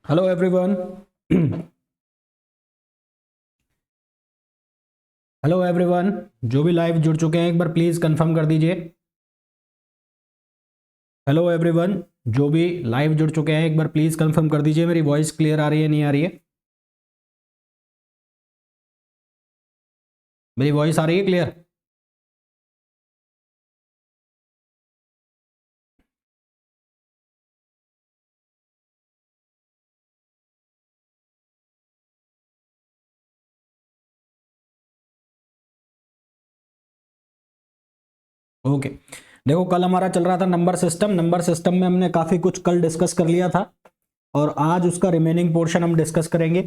Hello everyone. Hello everyone, जो भी live जुड़ चुके हैं एक बार प्लीज़ कंफर्म कर दीजिए। हेलो एवरीवन, जो भी लाइव जुड़ चुके हैं एक बार प्लीज़ कंफर्म कर दीजिए, मेरी वॉइस क्लियर आ रही है नहीं आ रही है? मेरी वॉइस आ रही है क्लियर? ओके। देखो, कल हमारा चल रहा था नंबर सिस्टम में हमने काफ़ी कुछ कल डिस्कस कर लिया था और आज उसका रिमेनिंग पोर्शन हम डिस्कस करेंगे।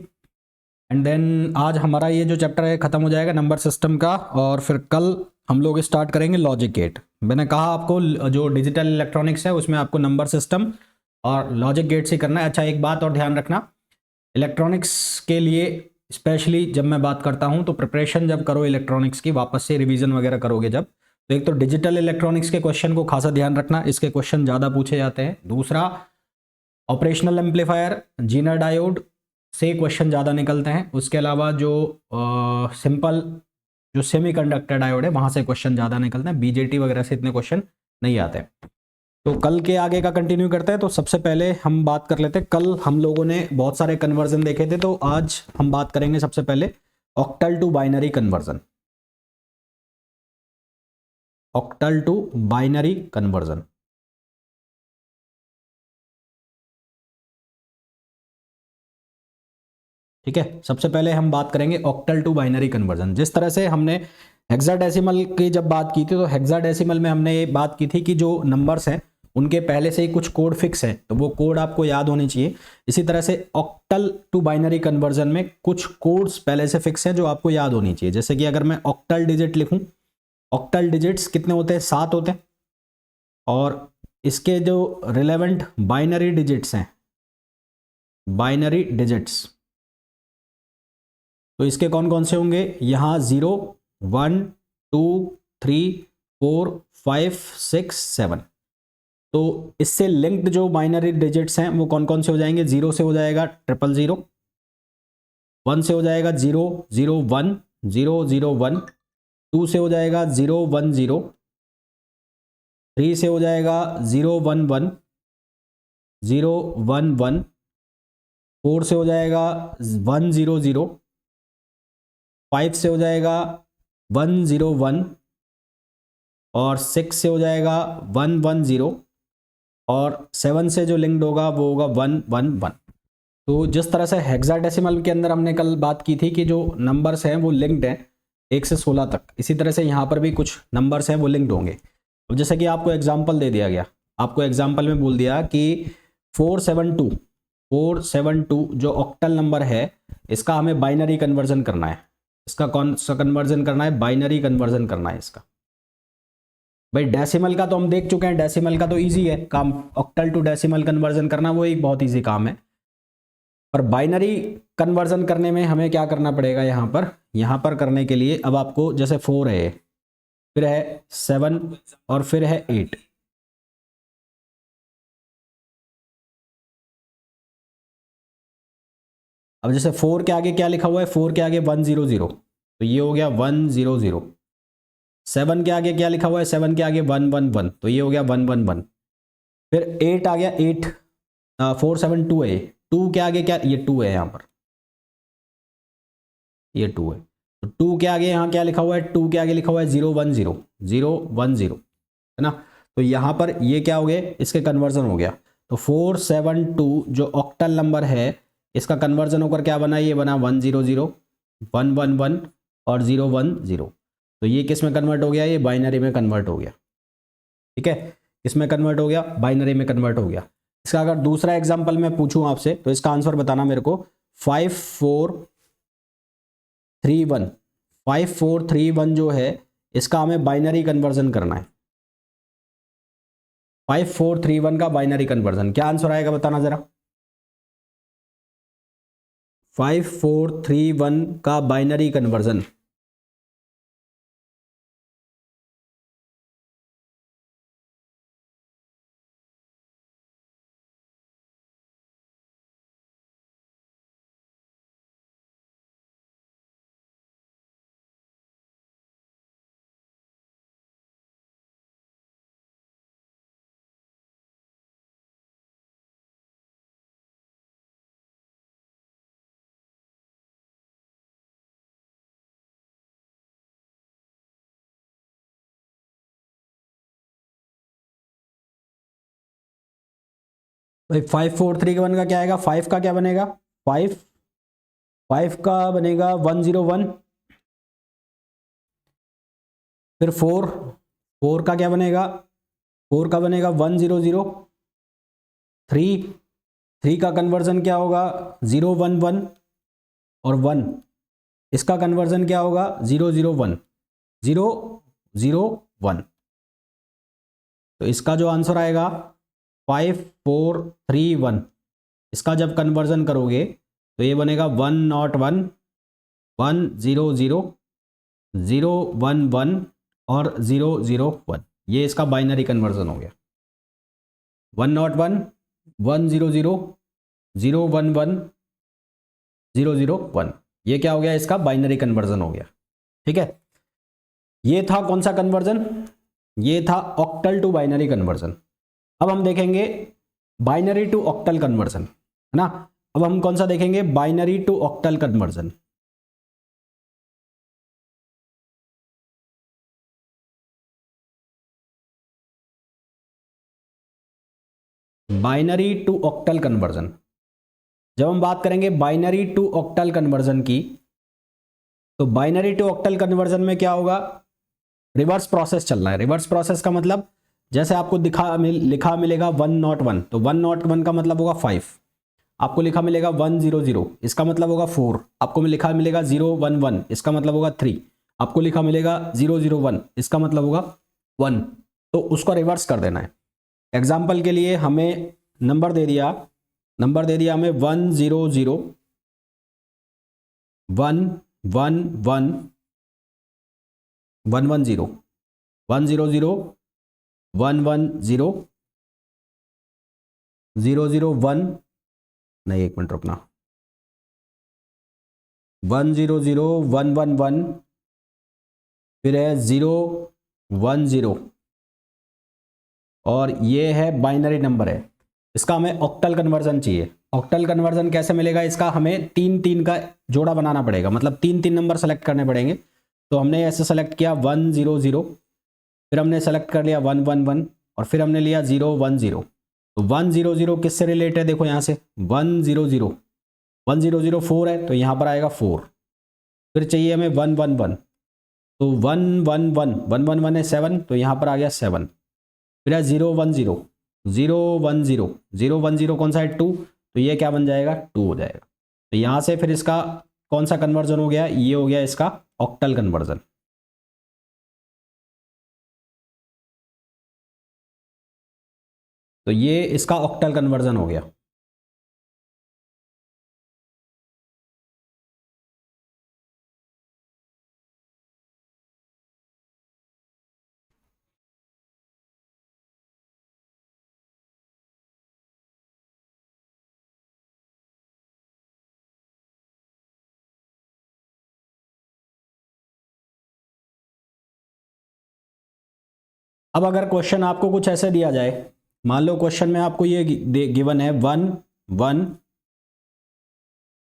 एंड देन आज हमारा ये जो चैप्टर है ख़त्म हो जाएगा नंबर सिस्टम का, और फिर कल हम लोग स्टार्ट करेंगे लॉजिक गेट। मैंने कहा आपको जो डिजिटल इलेक्ट्रॉनिक्स है उसमें आपको नंबर सिस्टम और लॉजिक गेट से करना है। अच्छा, एक बात और ध्यान रखना, इलेक्ट्रॉनिक्स के लिए स्पेशली जब मैं बात करता हूं तो प्रिपरेशन जब करो इलेक्ट्रॉनिक्स की, वापस से रिवीजन वगैरह करोगे जब, तो एक तो डिजिटल इलेक्ट्रॉनिक्स के क्वेश्चन को खासा ध्यान रखना, इसके क्वेश्चन ज़्यादा पूछे जाते हैं। दूसरा, ऑपरेशनल एम्पलीफायर, जीना डायोड से क्वेश्चन ज़्यादा निकलते हैं। उसके अलावा जो सिंपल जो सेमीकंडक्टर डायोड है वहाँ से क्वेश्चन ज़्यादा निकलते हैं, बीजेटी वगैरह से इतने क्वेश्चन नहीं आते। तो कल के आगे का कंटिन्यू करते हैं। तो सबसे पहले हम बात कर लेते हैं, कल हम लोगों ने बहुत सारे कन्वर्जन देखे थे, तो आज हम बात करेंगे सबसे पहले octal to binary conversion. Octal to binary conversion, ठीक है। सबसे पहले हम बात करेंगे ऑक्टल टू बाइनरी कन्वर्जन। जिस तरह से हमने हेक्साडेसिमल की जब बात की थी, तो हेक्साडेसिमल में हमने ये बात की थी कि जो नंबर्स हैं उनके पहले से ही कुछ कोड फिक्स है, तो वो कोड आपको याद होने चाहिए। इसी तरह से ऑक्टल टू बाइनरी कन्वर्जन में कुछ कोड्स पहले से फिक्स हैं जो आपको याद होनी चाहिए। जैसे कि अगर मैं ऑक्टल डिजिट लिखूं, ऑक्टल डिजिट्स कितने होते हैं? 7 होते हैं। और इसके जो रिलेवेंट बाइनरी डिजिट्स हैं, बाइनरी डिजिट्स, तो इसके कौन कौन से होंगे? यहाँ 0, 1, 2, 3, 4, 5, 6, 7। तो इससे लिंक्ड जो बाइनरी डिजिट्स हैं वो कौन कौन से हो जाएंगे? 0 से हो जाएगा 000, 1 से हो जाएगा 0, 0, 1, 0, 0, 1, 2 से हो जाएगा 0, 1, 0, 3 से हो जाएगा 0, 1, 1, 0, 1, 1, 4 से हो जाएगा 1, 0, 0, 5 से हो जाएगा 1, 0, 1, और 6 से हो जाएगा 1, 1, 0, और 7 से जो लिंक्ड होगा वो होगा 1, 1, 1। तो जिस तरह से हेक्साडेसिमल के अंदर हमने कल बात की थी कि जो नंबर्स हैं वो लिंक्ड हैं 1 से 16 तक, इसी तरह से यहाँ पर भी कुछ नंबर्स हैं वो लिंक्ड होंगे। अब जैसे कि आपको एग्जाम्पल दे दिया गया, आपको एग्जाम्पल में बोल दिया कि 472, 472 जो ऑक्टल नंबर है इसका हमें बाइनरी कन्वर्जन करना है। इसका कौन सा कन्वर्जन करना है? बाइनरी कन्वर्जन करना है इसका। भाई डेसिमल का तो हम देख चुके हैं, डेसिमल का तो इजी है काम, ऑक्टल टू डेसिमल कन्वर्जन करना वो एक बहुत इजी काम है। पर बाइनरी कन्वर्जन करने में हमें क्या करना पड़ेगा? यहाँ पर करने के लिए अब आपको, जैसे 4 है, फिर है 7, और फिर है 8। अब जैसे 4 के आगे क्या लिखा हुआ है? 4 के आगे 100, तो ये हो गया 100। 7 के आगे क्या लिखा हुआ है? 7 के आगे 111, तो ये हो गया 111। फिर 8 आ गया, 8, 472 है, 2 के आगे क्या? ये 2 है यहाँ पर, ये 2 है। तो 2 के आगे यहाँ क्या लिखा हुआ है? 2 के आगे लिखा हुआ है 010, 010, है ना। तो यहाँ पर ये क्या हो गए? इसके कन्वर्जन हो गया। तो 472 जो ऑक्टल नंबर है इसका कन्वर्जन होकर क्या बना? ये बना 100, 111 और 010। तो ये किस में कन्वर्ट हो गया? ये बाइनरी में कन्वर्ट हो गया, ठीक है। इसमें कन्वर्ट हो गया, बाइनरी में कन्वर्ट हो गया। इसका अगर दूसरा एग्जाम्पल मैं पूछूं आपसे तो इसका आंसर बताना मेरे को। 5431, 5431 जो है इसका हमें बाइनरी कन्वर्जन करना है। 5431 का बाइनरी कन्वर्जन क्या आंसर आएगा बताना जरा। 5431 का बाइनरी कन्वर्जन, भाई 543 का क्या आएगा, 5 का क्या बनेगा, 5 का बनेगा 101, फिर 4 का क्या बनेगा, 4 का बनेगा 100, 3 का कन्वर्जन क्या होगा 011 और 1, इसका कन्वर्जन क्या होगा 001, 001। तो इसका जो आंसर आएगा 5431, इसका जब कन्वर्जन करोगे तो ये बनेगा 101, 100, 011 और 001। ये इसका बाइनरी कन्वर्जन हो गया, 101, 100, 011, 001। ये क्या हो गया, इसका बाइनरी कन्वर्जन हो गया। ठीक है, ये था कौन सा कन्वर्जन, ये था ऑक्टल टू बाइनरी कन्वर्जन। अब हम देखेंगे बाइनरी टू ऑक्टल कन्वर्जन, है ना। अब हम कौन सा देखेंगे, binary to octal conversion. Binary to octal conversion, जब हम बात करेंगे बाइनरी टू ऑक्टल कन्वर्जन की, तो बाइनरी टू ऑक्टल कन्वर्जन में क्या होगा, रिवर्स प्रोसेस चलना है। रिवर्स प्रोसेस का मतलब जैसे आपको लिखा मिलेगा 101, तो 101 का मतलब होगा 5, आपको लिखा मिलेगा 100, इसका मतलब होगा 4, आपको लिखा मिलेगा 011, इसका मतलब होगा 3, आपको लिखा मिलेगा 001, इसका मतलब होगा 1। तो उसको रिवर्स कर देना है। एग्जाम्पल के लिए हमें नंबर दे दिया हमें 100, 111, 110, 100, 110, 001, नहीं एक मिनट रुकना, 100, 111, फिर है 010, और ये है बाइनरी नंबर है। इसका हमें ऑक्टल कन्वर्जन चाहिए। ऑक्टल कन्वर्जन कैसे मिलेगा, इसका हमें 3 का जोड़ा बनाना पड़ेगा, मतलब 3 नंबर सेलेक्ट करने पड़ेंगे। तो हमने ऐसे सेलेक्ट किया 100, फिर हमने सेलेक्ट कर लिया 111, और फिर हमने लिया 010। तो 100 किससे रिलेट है, देखो यहाँ से 100, 100 4 है, तो यहाँ पर आएगा 4। फिर चाहिए हमें 111, तो 111 है 7, तो यहाँ पर आ गया 7। फिर है 010, 010 कौन सा है 2, तो ये क्या बन जाएगा 2 हो जाएगा। तो यहाँ से फिर इसका कौन सा कन्वर्जन हो गया, ये हो गया इसका ऑक्टल कन्वर्जन। तो ये इसका ऑक्टल कन्वर्जन हो गया। अब अगर क्वेश्चन आपको कुछ ऐसे दिया जाए, मान लो क्वेश्चन में आपको ये गिवन है 1 1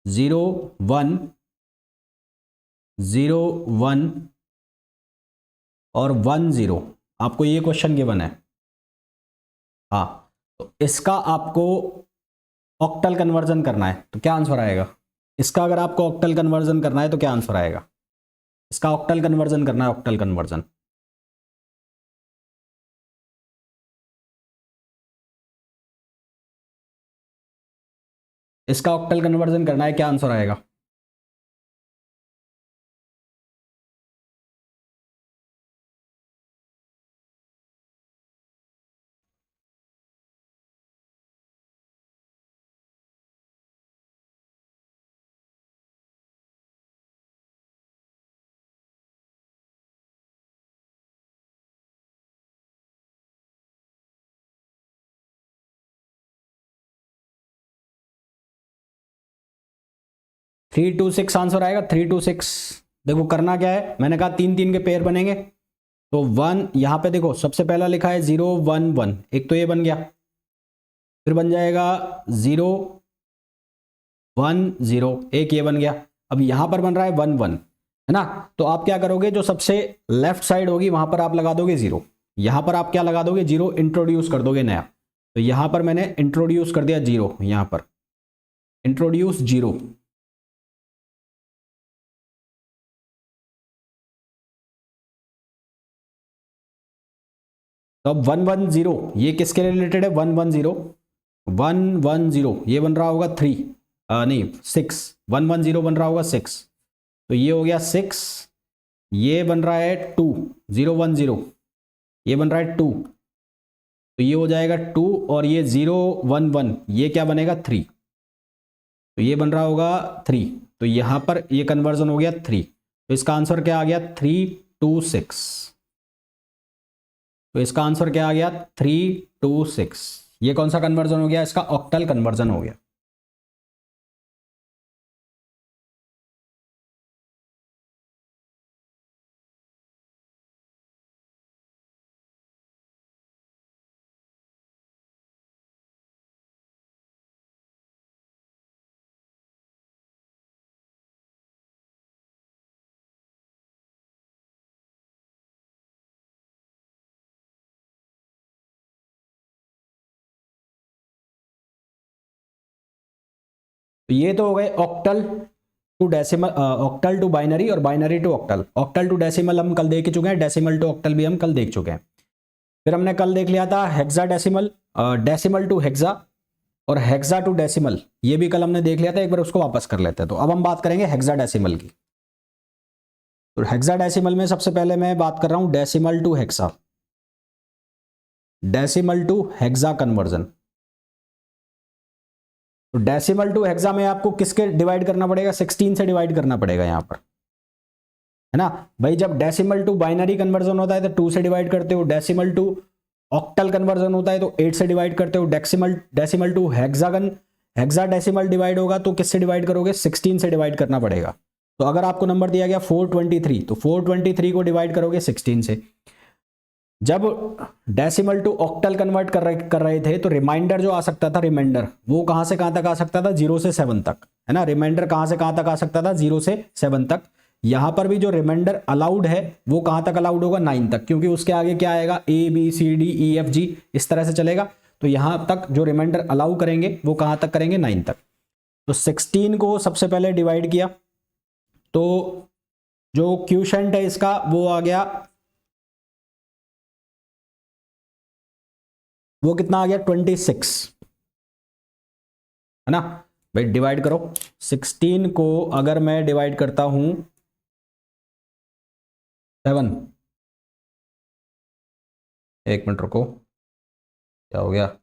0 1 0 1 और 1 0, आपको ये क्वेश्चन गिवन है। हाँ, तो इसका आपको ऑक्टल कन्वर्जन करना है, तो क्या आंसर आएगा। इसका अगर आपको ऑक्टल कन्वर्जन करना है तो क्या आंसर आएगा, इसका ऑक्टल कन्वर्जन करना है, ऑक्टल कन्वर्जन। इसका ऑक्टल कन्वर्जन करना है, क्या आंसर आएगा। थ्री टू सिक्स आंसर आएगा, 326। देखो करना क्या है, मैंने कहा 3 के पेयर बनेंगे। तो 1 यहां पे देखो सबसे पहला लिखा है 011, एक तो ये बन गया, फिर बन जाएगा 010, एक ये बन गया। अब यहां पर बन रहा है 11, है ना। तो आप क्या करोगे, जो सबसे लेफ्ट साइड होगी वहां पर आप लगा दोगे 0, यहां पर आप क्या लगा दोगे 0 इंट्रोड्यूस कर दोगे नया। तो यहाँ पर मैंने इंट्रोड्यूस कर दिया जीरो, यहाँ पर इंट्रोड्यूस जीरो। तो अब 110 ये किसके रिलेटेड है, 110, 110 ये बन रहा होगा 3, नहीं 6, 110 बन रहा होगा 6, तो ये हो गया 6, ये बन रहा है 2, 010 ये बन रहा है 2, तो ये हो जाएगा 2, और ये 011 ये क्या बनेगा 3, तो ये बन रहा होगा 3, तो यहाँ पर ये कन्वर्जन हो गया 3, तो इसका आंसर क्या आ गया 326। तो इसका आंसर क्या आ गया 326। ये कौन सा कन्वर्जन हो गया, इसका ऑक्टल कन्वर्जन हो गया। तो ये तो हो गए octal to decimal, octal to binary और binary to octal. Octal to decimal हम कल देख चुके हैं, डेसिमल टू ऑक्टल भी हम कल देख चुके हैं। फिर हमने कल देख लिया था hexa decimal, decimal to hexa और हेक्सा टू डेसिमल, ये भी कल हमने देख लिया था, एक बार उसको वापस कर लेते हैं। तो अब हम बात करेंगे हेक्सा डेसिमल की। तो हेक्सा डेसिमल में सबसे पहले मैं बात कर रहा हूं decimal to hexa, decimal to hexa conversion. तो डेसिमल टू हेक्सा में आपको किसके डिवाइड करना पड़ेगा, 16 से डिवाइड करना पड़ेगा यहां पर, है ना भाई। जब डेसिमल टू बाइनरी कन्वर्जन होता है तो 2 से डिवाइड करते हो, डेसिमल टू ऑक्टल कन्वर्जन होता है तो 8 से डिवाइड करते हो, decimal to hexagon, hexa decimal divide होगा तो किससे डिवाइड करोगे, 16 से डिवाइड करना पड़ेगा। तो अगर आपको नंबर दिया गया 423, तो 423 को डिवाइड करोगे 16 से। जब डेसिमल टू ऑक्टल कन्वर्ट कर रहे थे तो रिमाइंडर जो आ सकता था, रिमाइंडर वो कहां से कहां तक आ सकता था, 0 से 7 तक, है ना। रिमाइंडर कहां से कहां तक आ सकता था, 0 से 7 तक। यहां पर भी जो रिमाइंडर अलाउड है वो कहां तक अलाउड होगा, 9 तक, क्योंकि उसके आगे क्या आएगा, ABCDEFG इस तरह से चलेगा। तो यहां तक जो रिमाइंडर अलाउ करेंगे वो कहां तक करेंगे, 9 तक। तो 16 को सबसे पहले डिवाइड किया तो जो क्यूशेंट है इसका वो आ गया, वो कितना आ गया 26, है ना भाई। डिवाइड करो 16 को, अगर मैं डिवाइड करता हूं 7, एक मिनट रुको, क्या हो गया,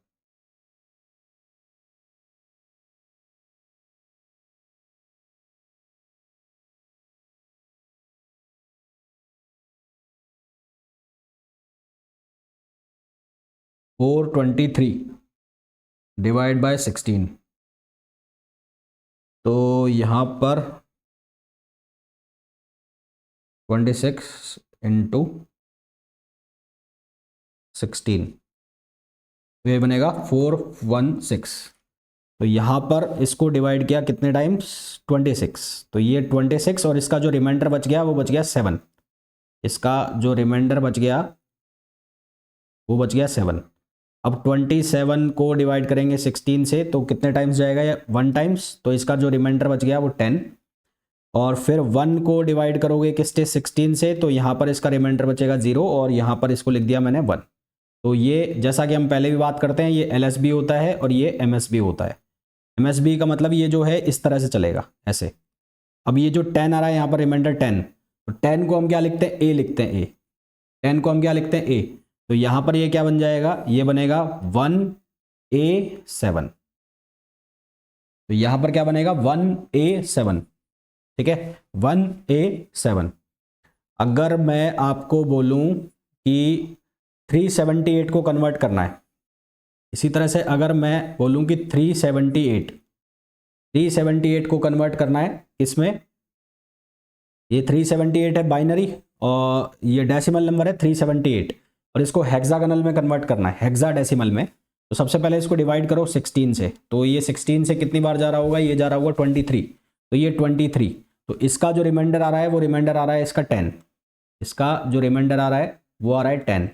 फोर 23 डिवाइड बाय 16, तो यहां पर 26 इंटू 16, ये बनेगा 416। तो यहां पर इसको डिवाइड किया कितने टाइम्स, 26, तो ये 26, और इसका जो रिमाइंडर बच गया वो बच गया 7, इसका जो रिमाइंडर बच गया वो बच गया 7। अब 27 को डिवाइड करेंगे 16 से तो कितने टाइम्स जाएगा, या 1 टाइम्स, तो इसका जो रिमाइंडर बच गया वो 10। और फिर 1 को डिवाइड करोगे किससे, 16 से, तो यहाँ पर इसका रिमाइंडर बचेगा 0, और यहाँ पर इसको लिख दिया मैंने 1। तो ये जैसा कि हम पहले भी बात करते हैं, ये LSB होता है और ये MSB होता है। MSB का मतलब ये जो है इस तरह से चलेगा, ऐसे। अब ये जो 10 आ रहा है यहाँ पर रिमाइंडर 10, तो 10 को हम क्या लिखते हैं, A लिखते हैं, A 10 को हम क्या लिखते हैं, A। तो यहाँ पर ये क्या बन जाएगा, ये बनेगा 1A7। तो यहाँ पर क्या बनेगा, 1A7, ठीक है, 1A7। अगर मैं आपको बोलूं कि 378 को कन्वर्ट करना है, इसी तरह से अगर मैं बोलूं कि 378 को कन्वर्ट करना है, इसमें ये 378 है बाइनरी और ये डेसिमल नंबर है 378, और इसको हेक्सागोनल में कन्वर्ट करना है, हेक्सा डेसिमल में। तो सबसे पहले इसको डिवाइड करो 16 से, तो ये 16 से कितनी बार जा रहा होगा, ये जा रहा होगा 23, तो ये 23। तो इसका जो रिमाइंडर आ रहा है वो रिमाइंडर आ रहा है इसका 10, इसका जो रिमाइंडर आ रहा है वो आ रहा है 10।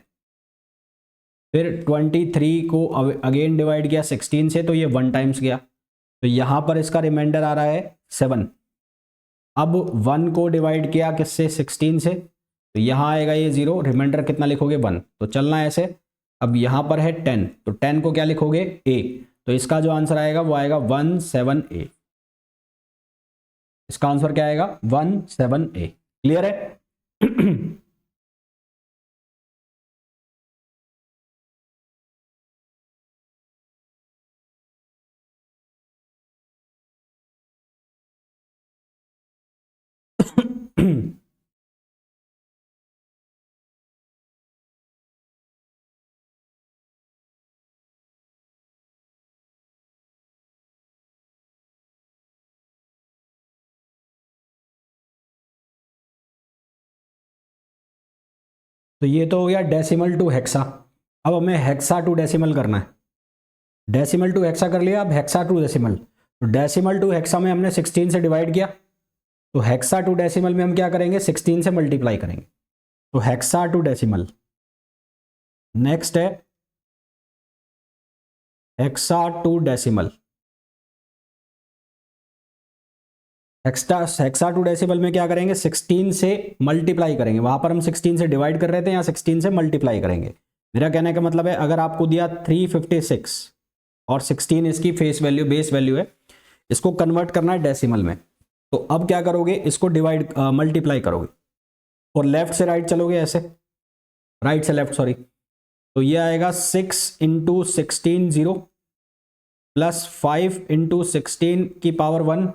फिर 23 को अगेन डिवाइड किया 16 से, तो ये 1 टाइम्स गया, तो यहाँ पर इसका रिमाइंडर आ रहा है 7। अब 1 को डिवाइड किया किससे, 16 से, तो यहाँ आएगा ये 0, रिमाइंडर कितना लिखोगे 1, तो चलना है ऐसे। अब यहाँ पर है 10, तो 10 को क्या लिखोगे a, तो इसका जो आंसर आएगा वो आएगा 17a। इसका आंसर क्या आएगा 17a। क्लियर है? तो ये तो हो गया डेसिमल टू हेक्सा। अब हमें हेक्सा टू डेसिमल करना है। डेसिमल टू हेक्सा कर लिया, अब हेक्सा टू डेसिमल। तो डेसिमल टू हेक्सा में हमने 16 से डिवाइड किया, तो हेक्सा टू डेसिमल में हम क्या करेंगे, 16 से मल्टीप्लाई करेंगे, तो हेक्सा टू डेसिमल। नेक्स्ट है hexa to decimal. Hexa to decimal में क्या करेंगे, 16 से मल्टीप्लाई करेंगे। वहां पर हम 16 से डिवाइड कर रहे थे, यहाँ 16 से मल्टीप्लाई करेंगे। मेरा कहने का मतलब है अगर आपको दिया 356 और 16 इसकी फेस वैल्यू बेस वैल्यू है, इसको कन्वर्ट करना है डेसिमल में, तो अब क्या करोगे, इसको डिवाइड मल्टीप्लाई करोगे और लेफ्ट से राइट चलोगे ऐसे, राइट से लेफ्ट सॉरी, तो ये आएगा 6 इंटू 16 0 प्लस 5 इंटू 16 की पावर 1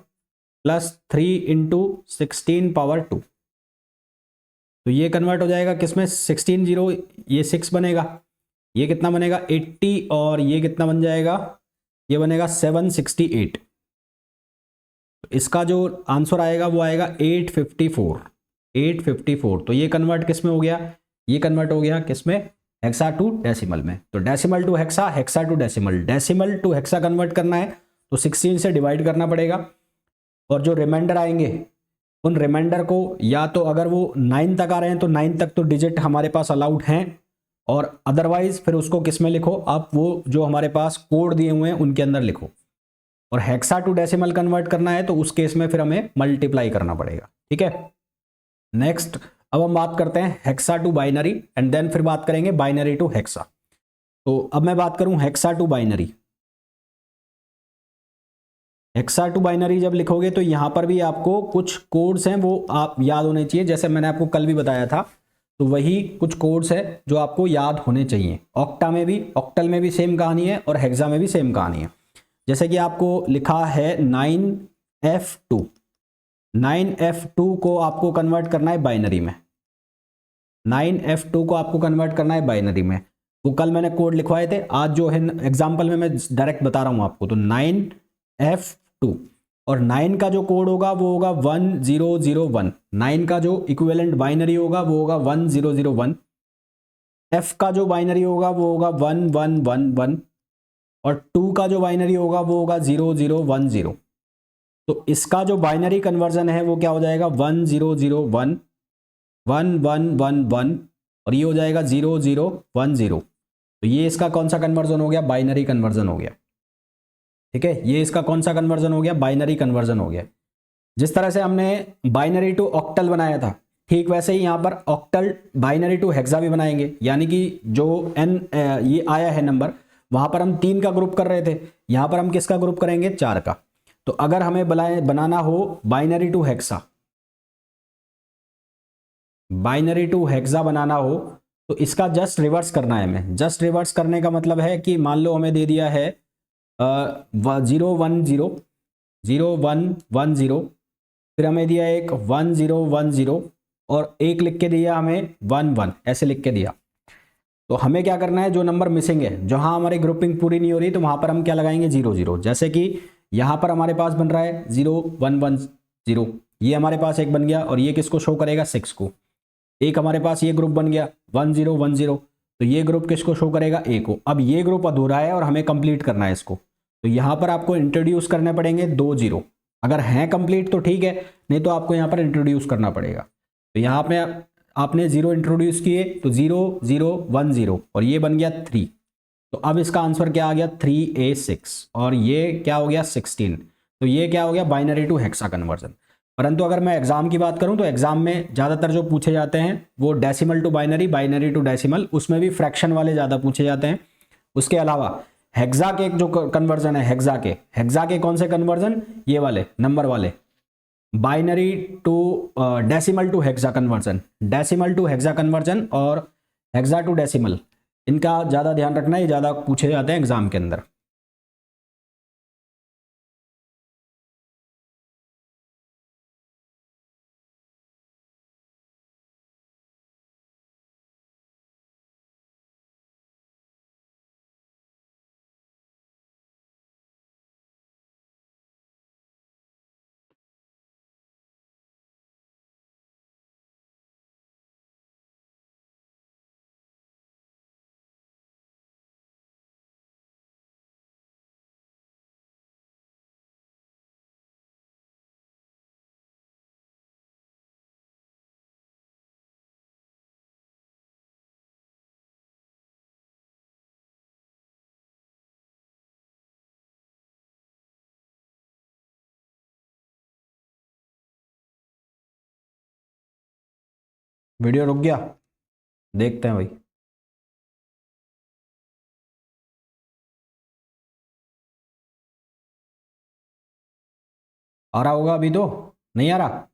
प्लस 3 इंटू 16 पावर 2। तो ये कन्वर्ट हो जाएगा किसमें, 16 0, ये 6 बनेगा, ये कितना बनेगा 80, और ये कितना बन जाएगा, ये बनेगा 768। तो इसका जो आंसर आएगा वो आएगा 854। तो ये कन्वर्ट किस में हो गया, ये कन्वर्ट हो गया किसमें, हेक्सा टू डेसिमल में। तो decimal to hexa, hexa to decimal. Decimal to hexa convert करना है तो 16 से डिवाइड करना पड़ेगा, और जो रिमाइंडर आएंगे उन रिमाइंडर को या तो अगर वो 9 तक आ रहे हैं तो 9 तक तो डिजिट हमारे पास अलाउड हैं, और अदरवाइज फिर उसको किस में लिखो, आप वो जो हमारे पास कोड दिए हुए हैं उनके अंदर लिखो। और हेक्सा टू डेसिमल कन्वर्ट करना है तो उस केस में फिर हमें मल्टीप्लाई करना पड़ेगा। ठीक है, नेक्स्ट अब हम बात करते हैं hexa to binary, and then फिर बात करेंगे बाइनरी टू हेक्सा। तो अब मैं बात करूं hexa to binary. Hexa to binary जब लिखोगे तो यहां पर भी आपको कुछ कोड्स हैं वो आप याद होने चाहिए, जैसे मैंने आपको कल भी बताया था, तो वही कुछ कोड्स है जो आपको याद होने चाहिए। ऑक्टा में भी, ऑक्टल में भी सेम कहानी है और हेक्सा में भी सेम कहानी है। जैसे कि आपको लिखा है 9F2, 9F2 को आपको कन्वर्ट करना है बाइनरी में, 9F2 को आपको कन्वर्ट करना है बाइनरी में। वो कल मैंने कोड लिखवाए थे, आज जो है एग्जाम्पल में मैं डायरेक्ट बता रहा हूं आपको। तो 9F2 और 9 का जो कोड होगा वो होगा 1001। 9 का जो इक्विवेलेंट बाइनरी होगा वो होगा 1001। F का जो बाइनरी होगा वो होगा 1111, और 2 का जो बाइनरी होगा वो होगा 0010। तो इसका जो बाइनरी कन्वर्जन है वो क्या हो जाएगा, 1001 1111, और ये हो जाएगा 0010। तो ये इसका कौन सा कन्वर्जन हो गया, बाइनरी कन्वर्जन हो गया। ठीक है, ये इसका कौन सा कन्वर्जन हो गया, बाइनरी कन्वर्जन हो गया। जिस तरह से हमने बाइनरी टू ऑक्टल बनाया था, ठीक वैसे ही यहां पर ऑक्टल बाइनरी टू हेक्सा भी बनाएंगे, यानी कि जो ये आया है नंबर, वहां पर हम 3 का ग्रुप कर रहे थे, यहां पर हम किसका ग्रुप करेंगे, 4 का। तो अगर हमें बनाना हो binary to hexa, binary to hexa बनाना हो तो इसका जस्ट रिवर्स करना है हमें। जस्ट रिवर्स करने का मतलब है कि मान लो हमें दे दिया है 010, फिर हमें दिया एक 1010, और एक लिख के दिया हमें 11, ऐसे लिख के दिया। तो हमें क्या करना है, जो नंबर मिसिंग है, जहां हमारी ग्रुपिंग पूरी नहीं हो रही, तो वहां पर हम क्या लगाएंगे, 00। जैसे कि यहां पर हमारे पास बन रहा है 0110, ये हमारे पास एक बन गया, और ये किसको शो करेगा, 6 को। एक हमारे पास ये ग्रुप बन गया 1010, तो ये ग्रुप किसको शो करेगा, A को। अब ये ग्रुप अधूरा है और हमें कंप्लीट करना है इसको, तो यहां पर आपको इंट्रोड्यूस करने पड़ेंगे 2 0। अगर हैं कंप्लीट तो ठीक है, नहीं तो आपको यहां पर इंट्रोड्यूस करना पड़ेगा। तो यहां पे आपने 0 इंट्रोड्यूस किए तो 0 0 1 0 और ये बन गया 3। तो अब इसका आंसर क्या आ गया 3a6 और ये क्या हो गया 16। तो ये क्या हो गया बाइनरी टू हेक्सा कन्वर्जन। परंतु अगर मैं एग्जाम की बात करूं तो एग्जाम में ज़्यादातर जो पूछे जाते हैं वो decimal to binary, binary to decimal, उसमें भी फ्रैक्शन वाले ज़्यादा पूछे जाते हैं। उसके अलावा हेक्सा के जो कन्वर्जन है, हेक्सा के कौन से कन्वर्जन, ये वाले नंबर वाले, binary to decimal to hexa conversion, decimal to hexa conversion और हेक्सा टू डेसिमल, इनका ज़्यादा ध्यान रखना है, ज़्यादा पूछे जाते हैं एग्जाम के अंदर। वीडियो रुक गया, देखते हैं भाई। आ रहा होगा अभी तो, नहीं आ रहा?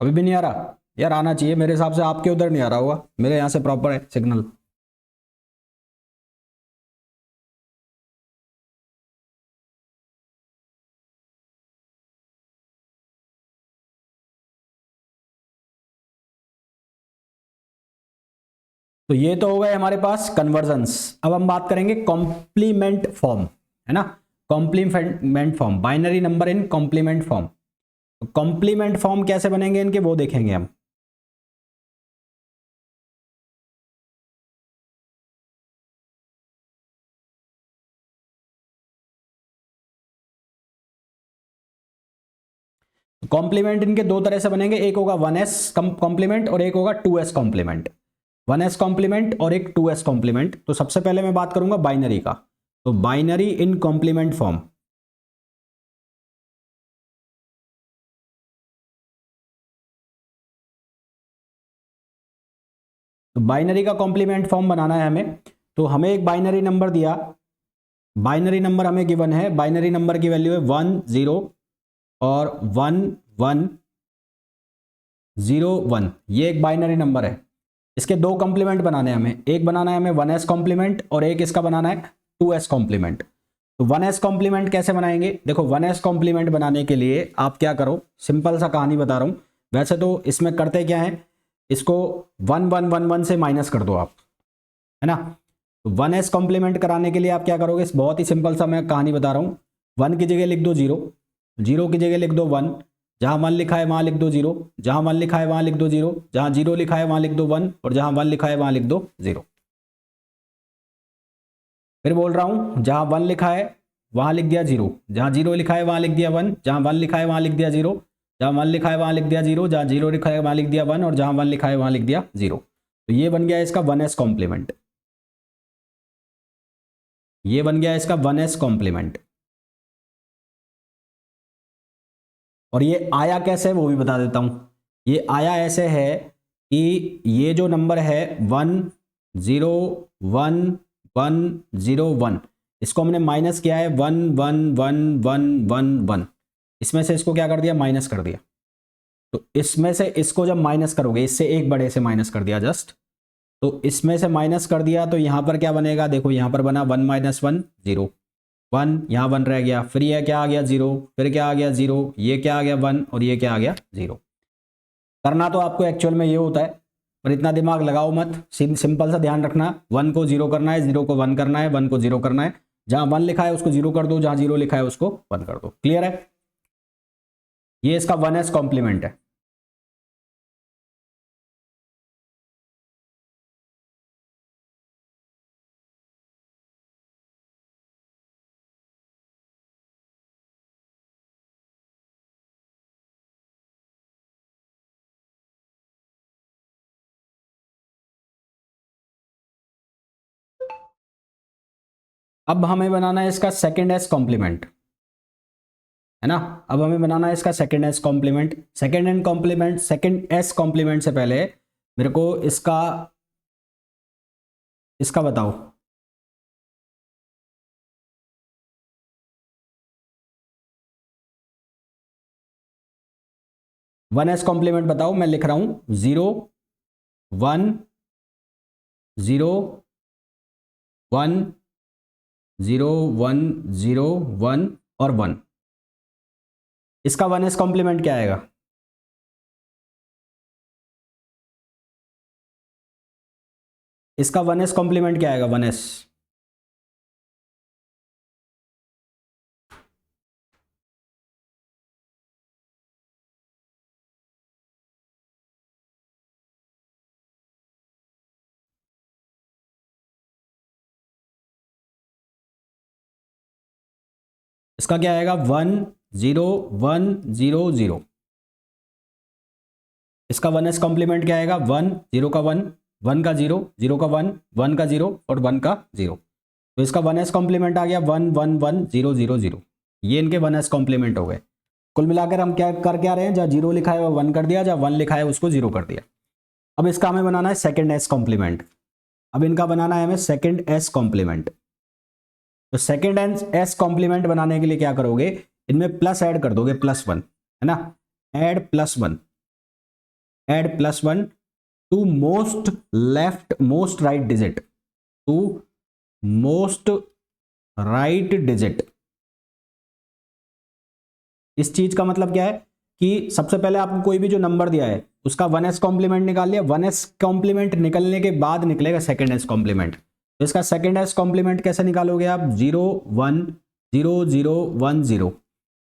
अभी भी नहीं आ रहा? यार आना चाहिए मेरे हिसाब से, आपके उधर नहीं आ रहा होगा, मेरे यहाँ से प्रॉपर है सिग्नल। तो ये तो हो गए हमारे पास कन्वर्जन्स। अब हम बात करेंगे कॉम्प्लीमेंट फॉर्म, है ना, complement form, binary number in complement form. Complement form कैसे बनेंगे इनके वो देखेंगे हम। कॉम्प्लीमेंट इनके दो तरह से बनेंगे, एक होगा 1s कॉम्प्लीमेंट और एक होगा 2s कॉम्प्लीमेंट। 1s कॉम्प्लीमेंट और एक 2s कॉम्प्लीमेंट। तो सबसे पहले मैं बात करूंगा बाइनरी का, तो बाइनरी इन कॉम्प्लीमेंट फॉर्म। तो बाइनरी का कॉम्प्लीमेंट फॉर्म बनाना है हमें। तो हमें एक बाइनरी नंबर दिया, बाइनरी नंबर हमें गिवन है, बाइनरी नंबर की वैल्यू है 1 0 और 1 1 0 1, ये एक बाइनरी नंबर है। इसके दो कॉम्प्लीमेंट बनाने हैं हमें, एक बनाना है हमें 1s कॉम्प्लीमेंट और एक इसका बनाना है 2s कॉम्प्लीमेंट। तो 1s कॉम्प्लीमेंट कैसे बनाएंगे, देखो 1s कॉम्प्लीमेंट बनाने के लिए आप क्या करो, सिंपल सा कहानी बता रहा हूं। वैसे तो इसमें करते क्या है, इसको 1 1 1 1 से माइनस कर दो आप, है ना। तो 1s कॉम्प्लीमेंट कराने के लिए आप क्या करोगे, बहुत ही सिंपल सा मैं कहानी बता रहा हूँ। 1 की जगह लिख दो 0, 0 की जगह लिख दो 1, जहां 1 लिखा है वहां लिख दो 0, जहां 1 लिखा है वहां लिख दो 0, जहां 0 लिखा है वहां लिख दो 1 और जहां 1 लिखा है वहां लिख दो 0। फिर बोल रहा हूं, जहां 1 लिखा है वहां लिख दिया 0, जहां 0 लिखा है वहां लिख दिया 1, जहां 1 लिखा है वहां लिख दिया 0, जहां 1 लिखा है वहां लिख दिया 0, जहां 0 लिखा है वहां लिख दिया 1 और जहां 1 लिखा है वहां लिख दिया 0। तो ये बन गया इसका 1s कॉम्प्लीमेंट, ये बन गया इसका 1s कॉम्प्लीमेंट। और ये आया कैसे वो भी बता देता हूं। ये आया ऐसे है कि ये जो नंबर है 1 0 1 1 0 1, इसको हमने माइनस किया है 1 1 1 1 1 1, इसमें से इसको क्या कर दिया, माइनस कर दिया। तो इसमें से इसको जब माइनस करोगे, इससे एक बड़े से माइनस कर दिया जस्ट, तो इसमें से माइनस कर दिया तो यहां पर क्या बनेगा, देखो यहां पर बना 1 - 1 0, 1, यहाँ 1 रह गया, फिर ये क्या आ गया 0, फिर क्या आ गया 0, ये क्या आ गया 1 और ये क्या आ गया 0। करना तो आपको एक्चुअल में ये होता है, पर इतना दिमाग लगाओ मत, सिंपल सा ध्यान रखना, 1 को 0 करना है, 0 को 1 करना है, 1 को 0 करना है, जहां 1 लिखा है उसको 0 कर दो, जहां 0 लिखा है उसको 1 कर दो। क्लियर है, ये इसका 1s कॉम्प्लीमेंट है। अब हमें बनाना है इसका सेकेंड एस कॉम्प्लीमेंट, है ना। अब हमें बनाना है इसका second's complement. Second's complement से पहले मेरे को इसका बताओ। वन एस कॉम्प्लीमेंट बताओ, मैं लिख रहा हूं 0 1 0 1 0 1 0 1 और 1। इसका वन एस कॉम्प्लीमेंट क्या आएगा? इसका वन एस कॉम्प्लीमेंट क्या आएगा? वन एस इसका क्या आएगा? 1 0 1 0 0। इसका वन एस कॉम्प्लीमेंट क्या आएगा? 1 0 का 1 1 का 0 0 का 1 1 का 0 और 1 का 0। तो इसका वन एस कॉम्प्लीमेंट आ गया 1 1 1 0 0 0। ये इनके वन एस कॉम्प्लीमेंट हो गए। कुल मिलाकर हम क्या रहे हैं, जहाँ 0 लिखा है वो 1 कर दिया, जहाँ 1 लिखा है उसको 0 कर दिया। अब इसका हमें बनाना है सेकेंड एस कॉम्प्लीमेंट। अब इनका बनाना है हमें सेकेंड एस कॉम्प्लीमेंट। तो सेकेंड एस कॉम्प्लीमेंट बनाने के लिए क्या करोगे, इनमें प्लस ऐड कर दोगे, +1, है ना। Add +1 to most left most right digit, to most right digit. इस चीज का मतलब क्या है कि सबसे पहले आपको कोई भी जो नंबर दिया है उसका वन एस कॉम्प्लीमेंट निकाल लिया। वन एस कॉम्प्लीमेंट निकलने के बाद निकलेगा सेकेंड एस कॉम्प्लीमेंट। तो इसका सेकेंड एस कॉम्प्लीमेंट कैसे निकालोगे आप? 0 1 0 0 1 0।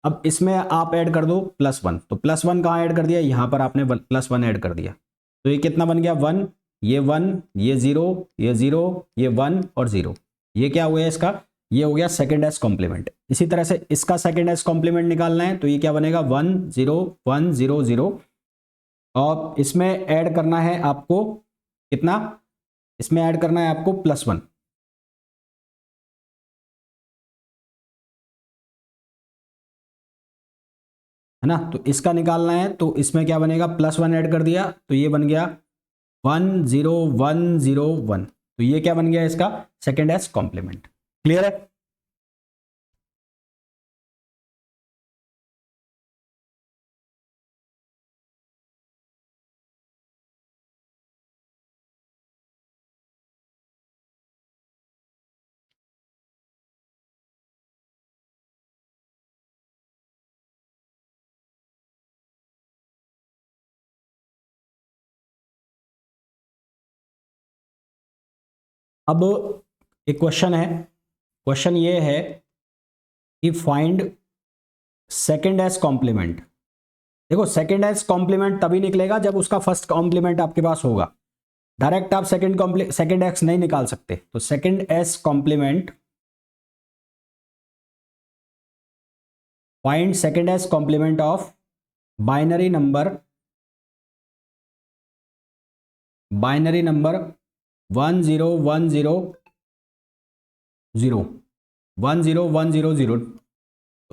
अब इसमें आप ऐड कर दो +1। तो +1 कहाँ ऐड कर दिया? यहां पर आपने +1 ऐड कर दिया। तो ये कितना बन गया? 1, ये 1, ये 0, ये 0, ये 1 और 0। ये क्या हो गया इसका? ये हो गया सेकेंड एस कॉम्प्लीमेंट। इसी तरह से इसका सेकेंड एस कॉम्प्लीमेंट निकालना है, तो ये क्या बनेगा? 1 0 1 0 0। और इसमें ऐड करना है आपको कितना? इसमें ऐड करना है आपको +1, है ना। तो इसका निकालना है, तो इसमें क्या बनेगा? +1 ऐड कर दिया, तो ये बन गया 1 0 1 0 1। तो ये क्या बन गया इसका? Second's complement. क्लियर है? अब एक क्वेश्चन है, क्वेश्चन ये है कि फाइंड सेकेंड एस कॉम्प्लीमेंट। देखो सेकेंड एस कॉम्प्लीमेंट तभी निकलेगा जब उसका फर्स्ट कॉम्प्लीमेंट आपके पास होगा। डायरेक्ट आप सेकेंड एक्स नहीं निकाल सकते। तो second's complement, find second's complement of binary number 1 0 1 0 0 1 0 1 0 0।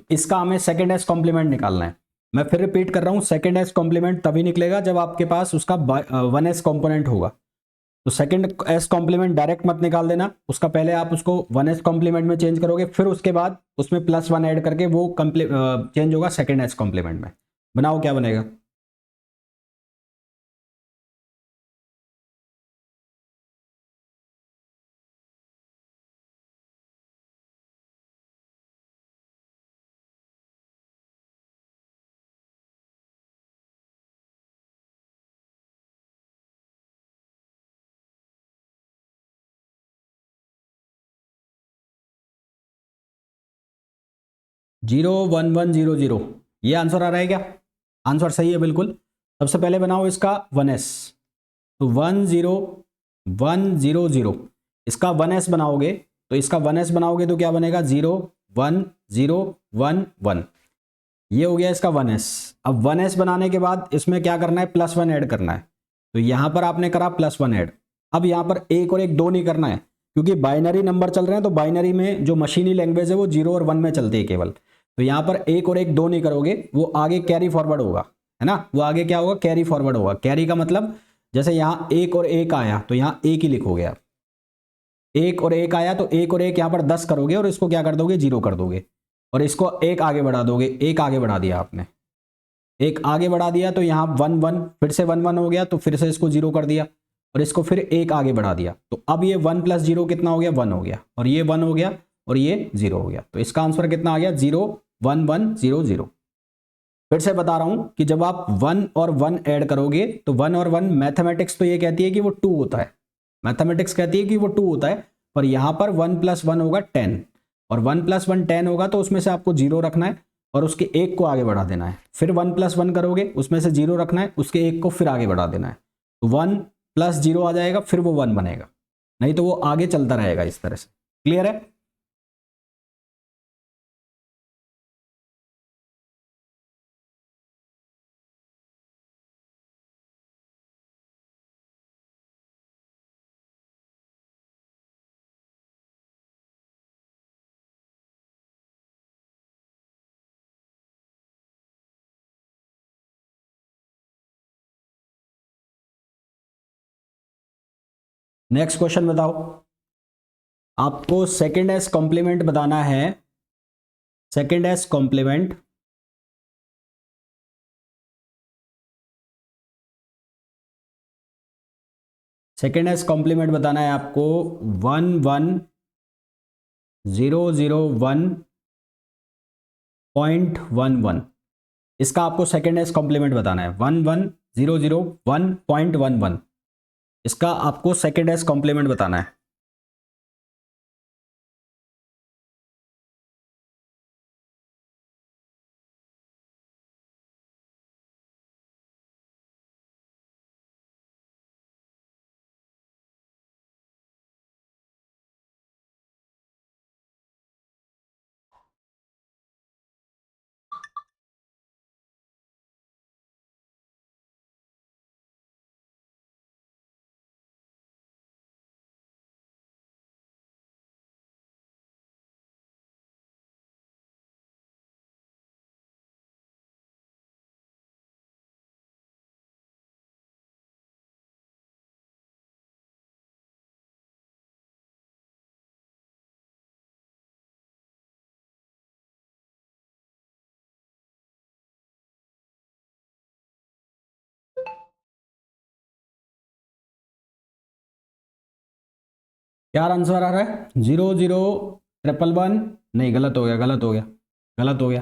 इसका हमें सेकेंड एस कॉम्प्लीमेंट निकालना है। मैं फिर रिपीट कर रहा हूं, सेकेंड एस कॉम्प्लीमेंट तभी निकलेगा जब आपके पास उसका वन एस कॉम्पोनेंट होगा। तो सेकेंड एस कॉम्प्लीमेंट डायरेक्ट मत निकाल देना, उसका पहले आप उसको वन एस कॉम्प्लीमेंट में चेंज करोगे, फिर उसके बाद उसमें +1 ऐड करके वो चेंज होगा सेकेंड एस कॉम्प्लीमेंट में। बनाओ क्या बनेगा। जीरो 1 1 0 0, ये आंसर आ रहा है क्या? आंसर सही है बिल्कुल। सबसे पहले बनाओ इसका वन एस। तो 1 0 1 0 0, इसका वन एस बनाओगे, तो इसका वन एस बनाओगे तो क्या बनेगा? 0 1 0 1 1। ये हो गया इसका वन एस। अब वन एस बनाने के बाद इसमें क्या करना है? +1 ऐड करना है। तो यहां पर आपने करा +1 ऐड। अब यहां पर एक और एक दो नहीं करना है, क्योंकि बाइनरी नंबर चल रहे हैं, तो बाइनरी में जो मशीनी लैंग्वेज है वो 0 और 1 में चलती है केवल। तो यहाँ पर 1 और 1 दो नहीं करोगे, वो आगे कैरी फॉरवर्ड होगा, है ना, वो आगे क्या होगा, कैरी फॉरवर्ड होगा। कैरी का मतलब जैसे यहाँ 1 और 1 आया तो यहाँ 1 ही लिखोगे आप। 1 और 1 आया तो 1 और 1 यहाँ पर 10 करोगे और इसको क्या कर दोगे, 0 कर दोगे, और इसको 1 आगे बढ़ा दोगे। 1 आगे बढ़ा दिया आपने, 1 आगे बढ़ा दिया तो यहाँ 1 1, फिर से 1 1 हो गया, तो फिर से इसको 0 कर दिया और इसको फिर 1 आगे बढ़ा दिया। तो अब ये 1 प्लस 0 कितना हो गया, 1 हो गया, और ये 1 हो गया और ये 0 हो गया। तो इसका आंसर कितना आ गया, 0 1 1 0 0। फिर से बता रहा हूं कि जब आप 1 और 1 ऐड करोगे तो 1 और 1, मैथमेटिक्स तो ये कहती है कि वो 2 होता है, मैथमेटिक्स कहती है कि वो 2 होता है, पर यहां पर 1 प्लस 1 होगा 10, और 1 प्लस 1 10 होगा, तो उसमें से आपको 0 रखना है और उसके 1 को आगे बढ़ा देना है। फिर 1 प्लस 1 करोगे, उसमें से 0 रखना है, उसके 1 को फिर आगे बढ़ा देना है, तो 1 प्लस 0 आ जाएगा, फिर वो 1 बनेगा, नहीं तो वो आगे चलता रहेगा इस तरह से। क्लियर है? नेक्स्ट क्वेश्चन बताओ। आपको सेकेंड एस कॉम्प्लीमेंट बताना है, second's complement. Second's complement बताना है आपको, 1 1 0 0 1 .11। इसका आपको सेकेंड एस कॉम्प्लीमेंट बताना है, 1 1 0 0 1.11। इसका आपको सेकेंड एस कॉम्प्लीमेंट बताना है। क्या आंसर आ रहा है, 0 0 ट्रिपल 1? नहीं, गलत हो गया, गलत हो गया, गलत हो गया।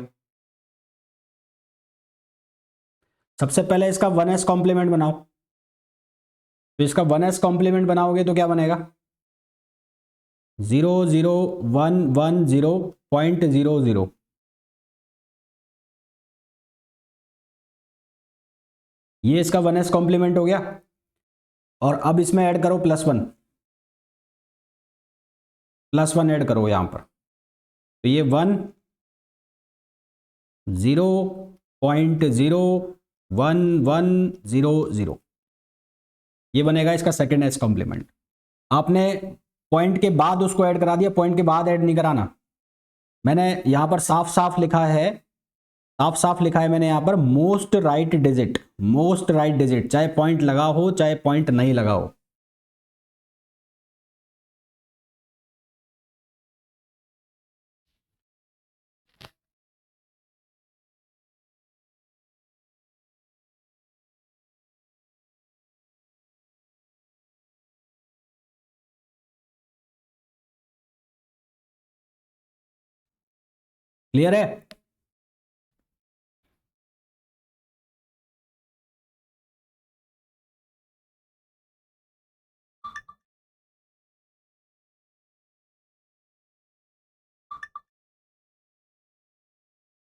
सबसे पहले इसका 1s कॉम्प्लीमेंट बनाओ। तो इसका 1s कॉम्प्लीमेंट बनाओगे तो क्या बनेगा, 0 0 1 1 0.00। ये इसका 1s कॉम्प्लीमेंट हो गया, और अब इसमें ऐड करो +1, +1 ऐड करो यहां पर, तो ये 1 0.0110। ये बनेगा इसका सेकेंड एस कॉम्प्लीमेंट। आपने पॉइंट के बाद उसको ऐड करा दिया, पॉइंट के बाद ऐड नहीं कराना। मैंने यहां पर साफ साफ लिखा है, साफ साफ लिखा है मैंने यहां पर, most right digit, most right digit, चाहे पॉइंट लगा हो चाहे पॉइंट नहीं लगा हो। क्लियर है?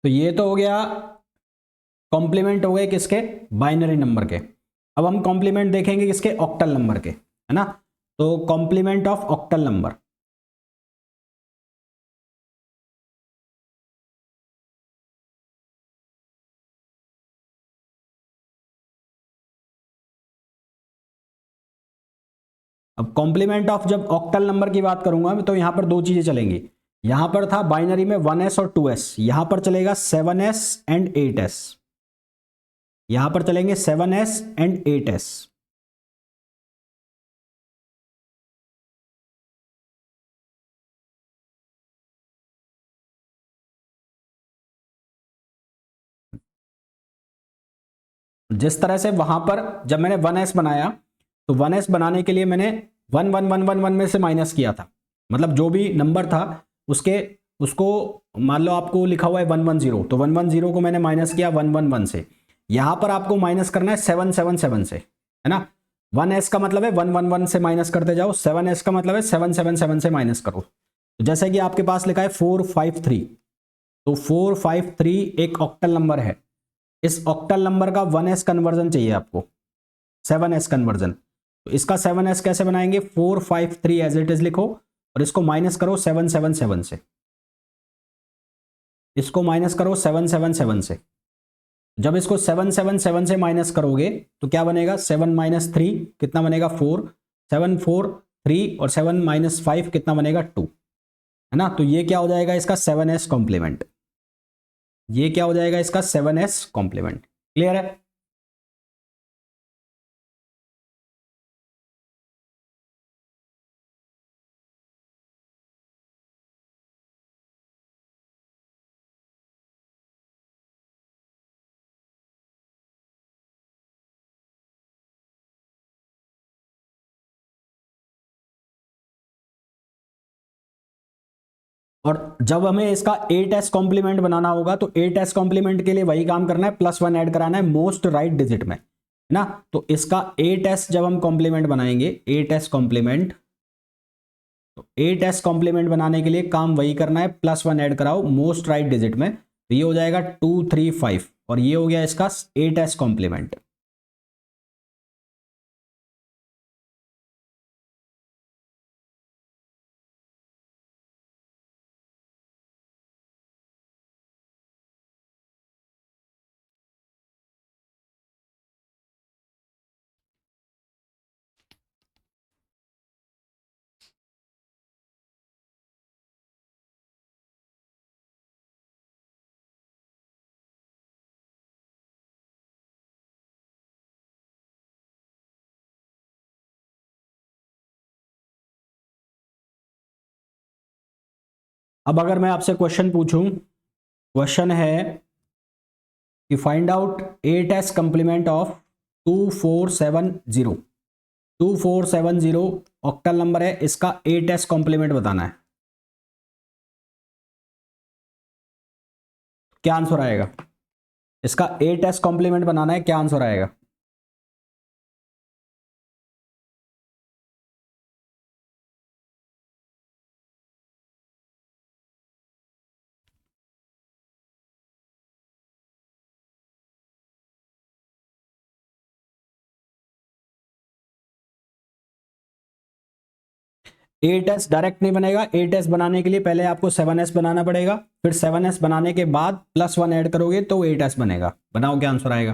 तो ये तो हो गया, कॉम्प्लीमेंट हो गए किसके, बाइनरी नंबर के। अब हम कॉम्प्लीमेंट देखेंगे किसके, ऑक्टल नंबर के, है ना। तो कॉम्प्लीमेंट ऑफ ऑक्टल नंबर, अब कॉम्प्लीमेंट ऑफ जब ऑक्टल नंबर की बात करूंगा तो यहां पर दो चीजें चलेंगी। यहां पर था बाइनरी में 1s और 2s, यहां पर चलेगा 7s एंड 8s, यहां पर चलेंगे 7s एंड 8s। जिस तरह से वहां पर जब मैंने 1s बनाया तो 1s बनाने के लिए मैंने 1 1 1 1 1 में से माइनस किया था, मतलब जो भी नंबर था उसके उसको मान लो आपको लिखा हुआ है 110, तो 110 को मैंने माइनस किया 111 से। यहां पर आपको माइनस करना है 777 से, है ना। 1s का मतलब है 111 से माइनस करते जाओ, 7s का मतलब है 777 से माइनस करो। तो जैसे कि आपके पास लिखा है 453, तो 453 एक ऑक्टल नंबर है। इस ऑक्टल नंबर का 1s कन्वर्जन चाहिए आपको, 7s कन्वर्जन। तो इसका 7s कैसे बनाएंगे, 453 एज इट इज लिखो और इसको माइनस करो 777 से, इसको माइनस करो 777 से। जब इसको 777 से माइनस करोगे तो क्या बनेगा, 7 माइनस 3 कितना बनेगा 4, 7 4 3 और 7 माइनस 5 कितना बनेगा 2, है ना। तो ये क्या हो जाएगा इसका 7s कॉम्प्लीमेंट, ये क्या हो जाएगा इसका 7s कॉम्प्लीमेंट। क्लियर है। और जब हमें इसका 8s कॉम्प्लीमेंट बनाना होगा तो 8s कॉम्प्लीमेंट के लिए वही काम करना है, +1 ऐड कराना है मोस्ट राइट डिजिट में, है ना। तो इसका 8s जब हम कॉम्प्लीमेंट बनाएंगे 8s कॉम्प्लीमेंट, तो 8s कॉम्प्लीमेंट बनाने के लिए काम वही करना है, +1 ऐड कराओ मोस्ट राइट डिजिट में, तो ये हो जाएगा 235 और ये हो गया इसका 8s कॉम्प्लीमेंट। अब अगर मैं आपसे क्वेश्चन पूछूं, क्वेश्चन है कि find out 8s complement of 2470, 2470 octal number है, इसका 8s कॉम्प्लीमेंट बताना है। क्या आंसर आएगा, इसका 8s कॉम्प्लीमेंट बनाना है, क्या आंसर आएगा। एट एस डायरेक्ट नहीं बनेगा, 8s बनाने के लिए पहले आपको 7s बनाना पड़ेगा, फिर 7s बनाने के बाद +1 ऐड करोगे तो 8s बनेगा। बनाओ क्या आंसर आएगा।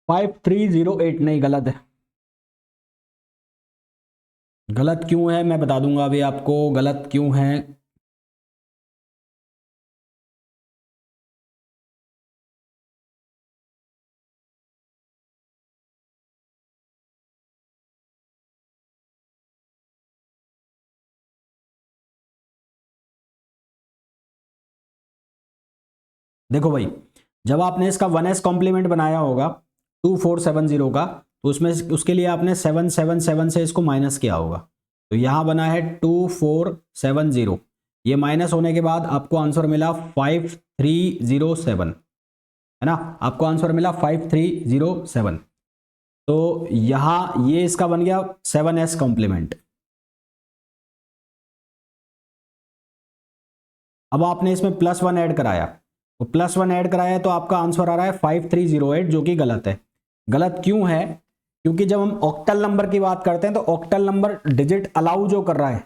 फाइव थ्री जीरो एट नहीं, गलत है। गलत क्यों है मैं बता दूंगा अभी आपको, गलत क्यों है। देखो भाई, जब आपने इसका 1s कॉम्प्लीमेंट बनाया होगा 2470 का, तो उसमें उसके लिए आपने 777 से इसको माइनस किया होगा, तो यहां बना है 2470। ये माइनस होने के बाद आपको आंसर मिला 5307, है ना, आपको आंसर मिला 5307। तो यहां ये इसका बन गया 7s कॉम्प्लीमेंट। अब आपने इसमें +1 ऐड कराया, तो +1 ऐड कराया तो आपका आंसर आ रहा है 5308, जो कि गलत है। गलत क्यों है, क्योंकि जब हम ऑक्टल नंबर की बात करते हैं तो ऑक्टल नंबर डिजिट अलाउ जो कर रहा है,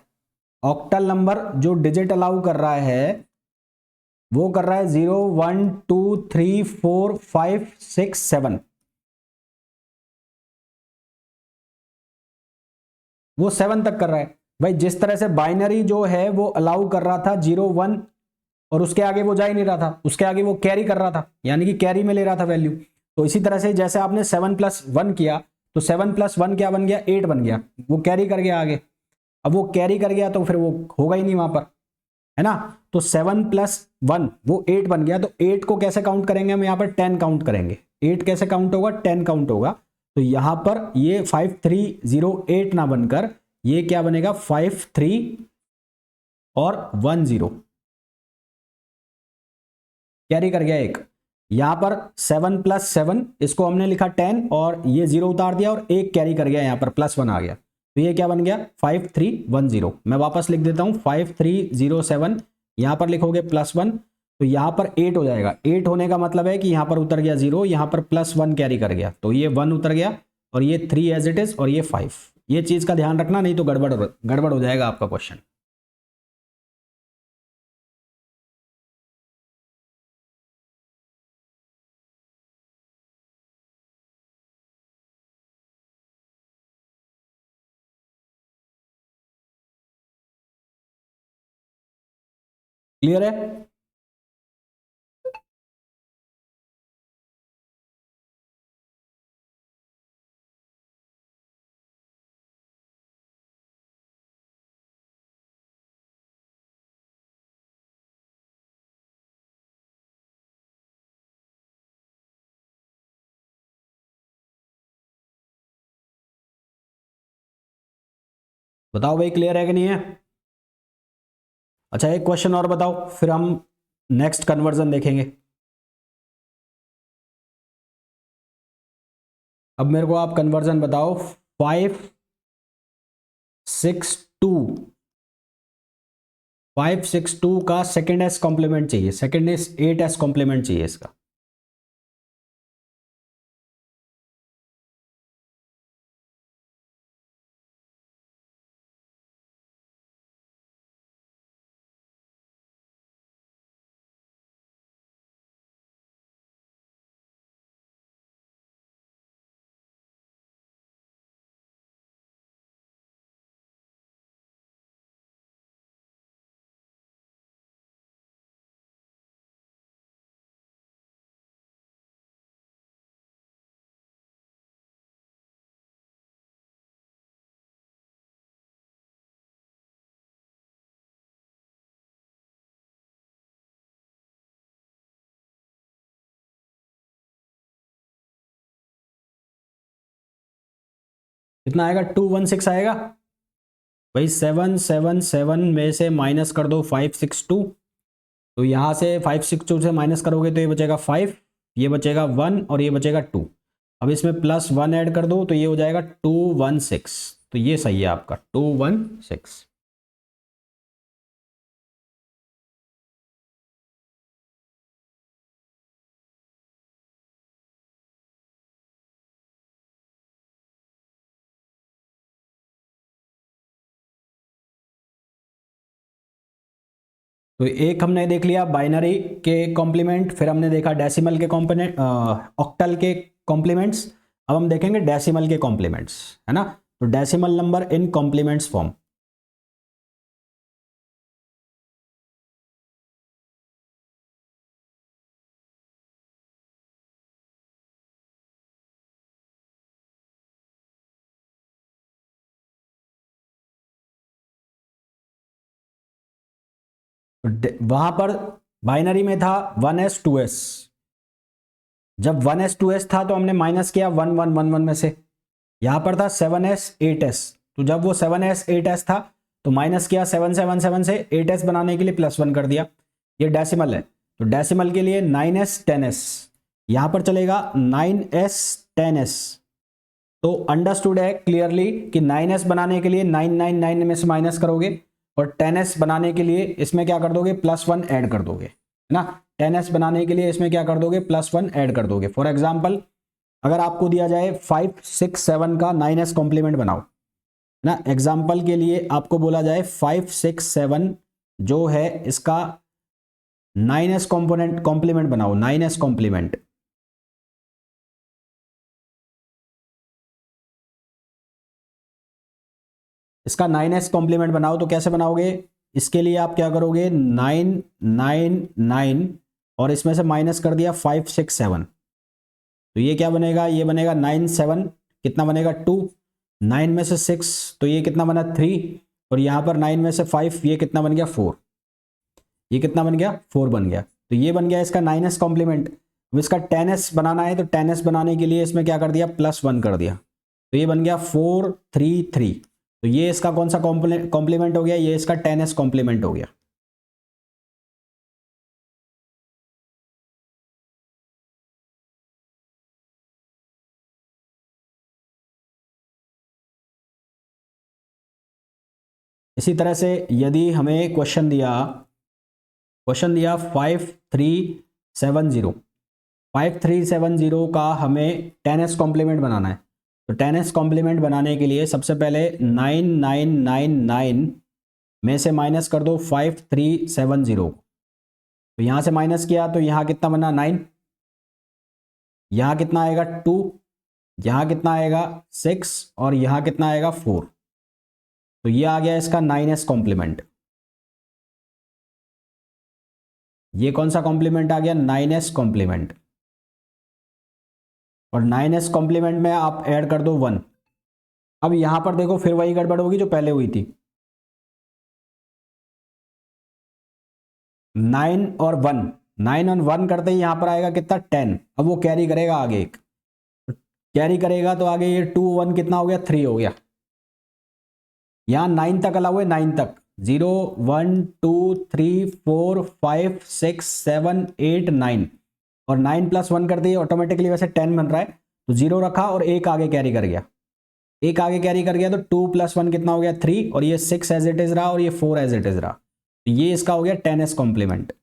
ऑक्टल नंबर जो डिजिट अलाउ कर रहा है वो कर रहा है 0 1 2 3 4 5 6 7, वो 7 तक कर रहा है। भाई जिस तरह से बाइनरी जो है वो अलाउ कर रहा था 0 1 और उसके आगे वो जा ही नहीं रहा था, उसके आगे वो कैरी कर रहा था, यानी कि कैरी में ले रहा था वैल्यू। तो इसी तरह से जैसे आपने 7+1 किया तो 7+1 क्या बन गया, 8 बन गया, वो कैरी कर गया आगे। अब वो कैरी कर गया तो फिर वो होगा ही नहीं वहां पर, है ना। तो 7+1 वो 8 बन गया, तो 8 को कैसे काउंट करेंगे हम, यहाँ पर 10 काउंट करेंगे। 8 कैसे काउंट होगा, 10 काउंट होगा। तो यहां पर ये 5308 ना बनकर ये क्या बनेगा, 53 और 10 कैरी कर गया एक। यहां पर 7+7 इसको हमने लिखा 10 और ये 0 उतार दिया और एक कैरी कर गया, यहां पर +1 आ गया, तो ये क्या बन गया 5310। मैं वापस लिख देता हूं 5307, यहां पर लिखोगे +1 तो यहां पर 8 हो जाएगा। 8 होने का मतलब है कि यहां पर उतर गया 0, यहां पर +1 कैरी कर गया, तो ये 1 उतर गया और ये 3 एज इट इज और ये 5। ये चीज का ध्यान रखना, नहीं तो गड़बड़ हो जाएगा आपका क्वेश्चन। क्लियर है? बताओ भाई, क्लियर है कि नहीं है? अच्छा एक क्वेश्चन और बताओ, फिर हम नेक्स्ट कन्वर्जन देखेंगे। अब मेरे को आप कन्वर्जन बताओ, 562 562 का सेकेंड एस कॉम्प्लीमेंट चाहिए, सेकेंड एस 8s कॉम्प्लीमेंट चाहिए इसका। कितना आएगा, 216 आएगा। भाई 777 में से माइनस कर दो 562, तो यहां से 562 से माइनस करोगे तो ये बचेगा 5, ये बचेगा 1 और ये बचेगा 2। अब इसमें +1 ऐड कर दो तो ये हो जाएगा 216, तो ये सही है आपका 216। तो एक हमने देख लिया बाइनरी के कॉम्प्लीमेंट, फिर हमने देखा डेसिमल के कॉम्पोनेंट, ऑक्टल के कॉम्प्लीमेंट्स। अब हम देखेंगे डेसिमल के कॉम्प्लीमेंट्स, है ना। तो decimal number in complements form. वहां पर बाइनरी में था 1s 2s, जब 1s 2s था तो हमने माइनस किया 1 1 1 1 में से। यहां पर था 7s 8s, तो जब वो 7s 8s था तो माइनस किया 7 7 7 से, 8s बनाने के लिए +1 कर दिया। ये डेसिमल है, तो डेसिमल के लिए 9s 10s, यहां पर चलेगा 9s 10s। तो अंडरस्टूड है क्लियरली कि 9s बनाने के लिए 999 में से माइनस करोगे और 10s बनाने के लिए इसमें क्या कर दोगे, +1 ऐड कर दोगे, है ना। 10s बनाने के लिए इसमें क्या कर दोगे, +1 ऐड कर दोगे। फॉर एग्जाम्पल अगर आपको दिया जाए 5 6 7 का 9s कॉम्प्लीमेंट बनाओ ना, एग्जाम्पल के लिए आपको बोला जाए 5 6 7 जो है इसका 9s कॉम्पोनेंट कॉम्प्लीमेंट बनाओ, 9s कॉम्प्लीमेंट। इसका 9s कॉम्प्लीमेंट बनाओ तो कैसे बनाओगे? इसके लिए आप क्या करोगे, 9 9 9 और इसमें से माइनस कर दिया 5 6 7, तो ये क्या बनेगा, ये बनेगा 9 7, कितना बनेगा 2, 9 में से 6 तो ये कितना बना 3, और यहाँ पर 9 में से 5 ये कितना बन गया 4, ये कितना बन गया 4 बन गया। तो ये बन गया इसका 9s कॉम्प्लीमेंट। अब इसका 10s बनाना है तो 10s बनाने के लिए इसमें क्या कर दिया, +1 कर दिया, तो ये बन गया 4 3 3। तो ये इसका कौन सा कॉम्प्लीमेंट हो गया, ये इसका 10s कॉम्प्लीमेंट हो गया। इसी तरह से यदि हमें क्वेश्चन दिया 5370, 5370 का हमें 10s कॉम्प्लीमेंट बनाना है, तो 10s कॉम्प्लीमेंट बनाने के लिए सबसे पहले 9999 में से माइनस कर दो 5370, तो यहाँ से माइनस किया तो यहाँ कितना बना 9, यहाँ कितना आएगा 2, यहाँ कितना आएगा 6 और यहाँ कितना आएगा 4, तो ये आ गया इसका 9s कॉम्प्लीमेंट। ये कौन सा कॉम्प्लीमेंट आ गया, 9s कॉम्प्लीमेंट। और 9s कॉम्प्लीमेंट में आप ऐड कर दो 1। अब यहां पर देखो फिर वही गड़बड़ होगी जो पहले हुई थी, 9 और 1, 9 और 1 करते ही यहां पर आएगा कितना 10। अब वो कैरी करेगा आगे, एक कैरी करेगा तो आगे ये 2 1 कितना हो गया 3 हो गया। यहां 9 तक अलाउ है, 9 तक 0 1 2 3 4 5 6 7 8 9, और 9 + 1 करते ही ऑटोमेटिकली वैसे 10 बन रहा है, तो 0 रखा और एक आगे कैरी कर गया, एक आगे कैरी कर गया, तो 2 + 1 कितना हो गया 3, और ये 6 एज इट इज रहा और ये 4 एज इट इज रहा, तो ये इसका हो गया 10s कॉम्प्लीमेंट।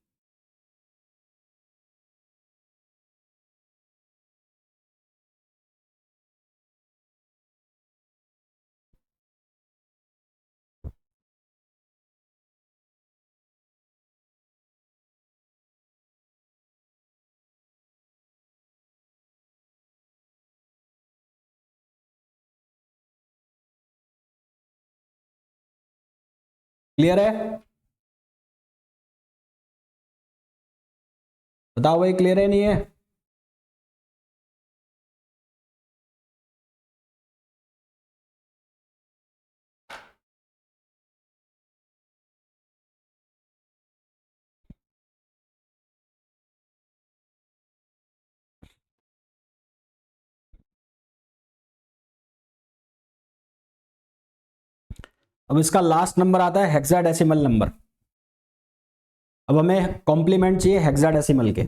क्लियर है? बताओ भाई, क्लियर है नहीं है? अब इसका लास्ट नंबर आता है हेक्साडेसिमल नंबर। अब हमें कॉम्प्लीमेंट चाहिए हेक्साडेसिमल के।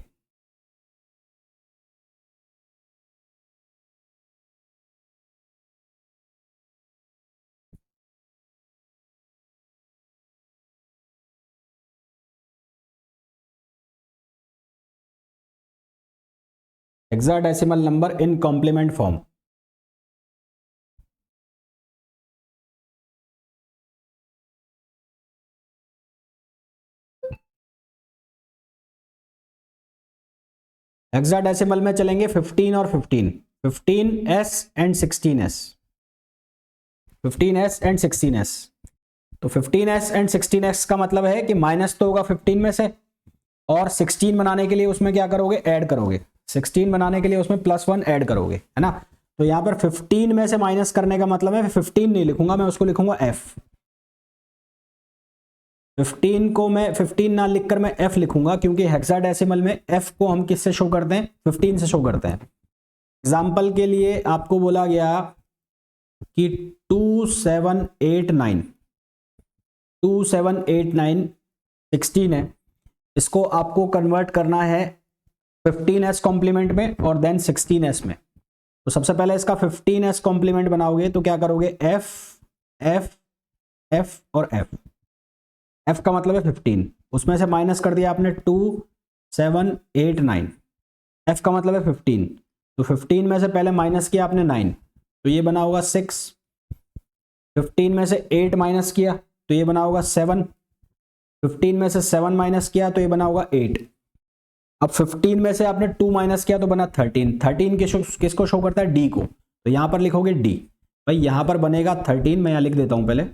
Hexadecimal number in complement form. Hexadecimal में चलेंगे 15 और 15, 15s and 16s, 15s and 16s। तो 15s एंड 16s का मतलब है कि माइनस तो होगा 15 में से, और 16 बनाने के लिए उसमें क्या करोगे, ऐड करोगे, 16 बनाने के लिए उसमें +1 ऐड करोगे, है ना। तो यहां पर 15 में से माइनस करने का मतलब है 15 नहीं लिखूंगा मैं, उसको लिखूंगा f। 15 को मैं 15 ना लिखकर मैं f लिखूंगा, क्योंकि हेक्साडेसिमल में f को हम किससे शो करते हैं, 15 से शो करते हैं। एग्जाम्पल के लिए आपको बोला गया कि 2789, 2789 16 है, इसको आपको कन्वर्ट करना है 15s कॉम्प्लीमेंट में और देन 16s में। तो सबसे पहले इसका 15s कॉम्प्लीमेंट बनाओगे तो क्या करोगे, f f f और f। f का मतलब है 15, उसमें से माइनस कर दिया आपने 2789, f का मतलब है 15, तो 15 में से पहले माइनस किया आपने 9, तो ये बना होगा 6। 15 में से 8 माइनस किया तो ये बना होगा 7। 15 में से 7 माइनस किया तो ये बना होगा 8। अब 15 में से आपने 2 माइनस किया तो बना 13। 13 किसको शो करता है? डी को, तो यहां पर लिखोगे डी। भाई यहां पर बनेगा 13, मैं यहां लिख देता हूं पहले,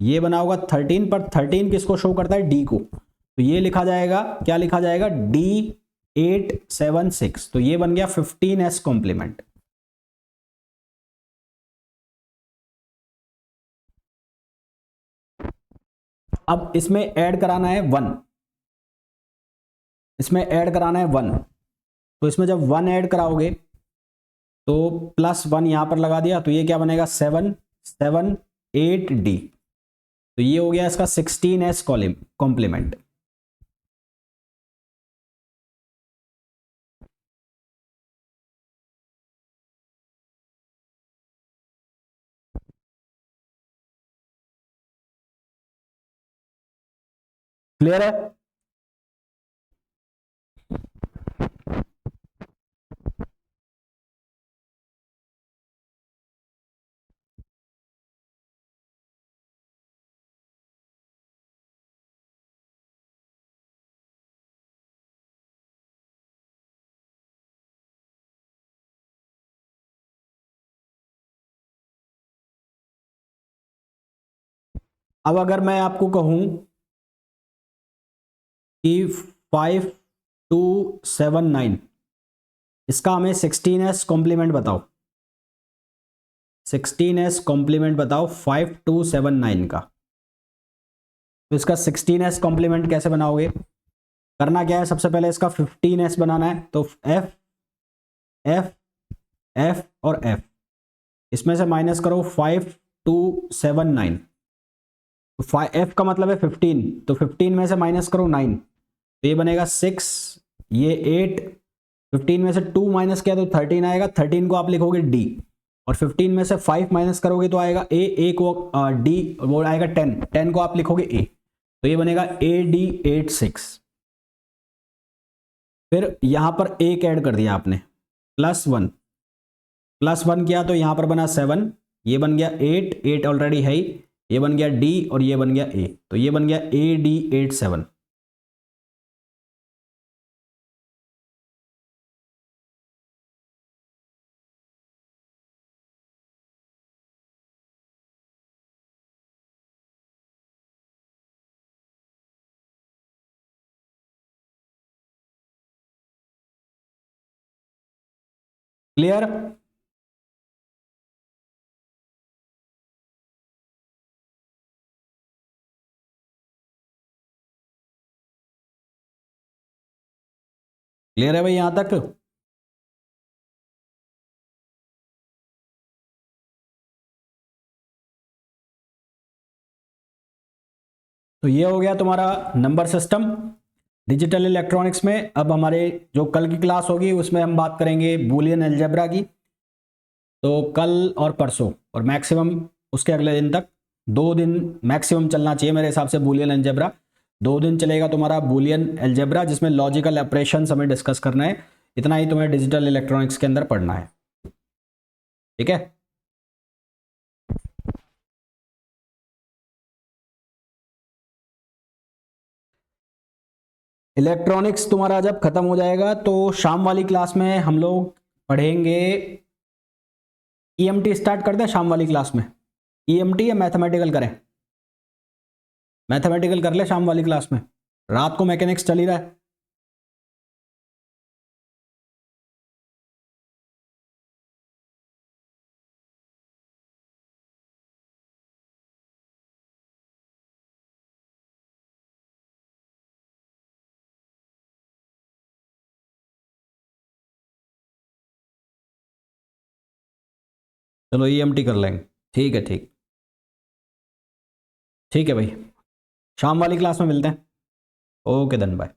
ये बना होगा 13, पर 13 किसको शो करता है? डी को, तो ये लिखा जाएगा, क्या लिखा जाएगा? D876। तो ये बन गया 15s कॉम्प्लीमेंट। अब इसमें ऐड कराना है 1, इसमें ऐड कराना है 1। तो इसमें जब 1 ऐड कराओगे तो +1 यहां पर लगा दिया, तो ये क्या बनेगा? 7 7 8D। तो ये हो गया इसका 16s कॉम्प्लीमेंट। क्लियर है? अब अगर मैं आपको कहूं कि 5279, इसका हमें 16s कॉम्प्लीमेंट बताओ। 16s कॉम्प्लीमेंट बताओ 5279 का। तो इसका 16s कॉम्प्लीमेंट कैसे बनाओगे? करना क्या है, सबसे पहले इसका 15s बनाना है। तो F F F और F, इसमें से माइनस करो 5279। तो F का मतलब है 15, तो 15 में से माइनस करो 9, तो ये बनेगा 6, ये 8। 15 में से 2 माइनस किया तो 13 आएगा, 13 को आप लिखोगे D। और 15 में से 5 माइनस करोगे तो आएगा A को D, वो आएगा 10, 10 को आप लिखोगे A। तो ये बनेगा AD86। फिर यहां पर एक ऐड कर दिया आपने, +1 +1 किया तो यहां पर बना 7, ये बन गया 8, 8 ऑलरेडी है ही, ये बन गया D और ये बन गया A। तो ये बन गया AD87। क्लियर? क्लियर है भाई यहां तक? तो ये हो गया तुम्हारा नंबर सिस्टम डिजिटल इलेक्ट्रॉनिक्स में। अब हमारे जो कल की क्लास होगी उसमें हम बात करेंगे बूलियन अलजेब्रा की। तो कल और परसों और मैक्सिमम उसके अगले दिन तक, 2 दिन मैक्सिमम चलना चाहिए मेरे हिसाब से बूलियन अलजेब्रा। 2 दिन चलेगा तुम्हारा बूलियन अलजेब्रा, जिसमें लॉजिकल ऑपरेशंस हमें डिस्कस करना है। इतना ही तुम्हें डिजिटल इलेक्ट्रॉनिक्स के अंदर पढ़ना है, ठीक है? इलेक्ट्रॉनिक्स तुम्हारा जब खत्म हो जाएगा तो शाम वाली क्लास में हम लोग पढ़ेंगे ईएमटी। स्टार्ट करते हैं शाम वाली क्लास में। ईएमटी या मैथमेटिकल करें? मैथमेटिकल कर ले शाम वाली क्लास में, रात को मैकेनिक्स चल ही रहा है। चलो ईएमटी कर लेंगे, ठीक है, ठीक है भाई। शाम वाली क्लास में मिलते हैं। ओके धन, बाय।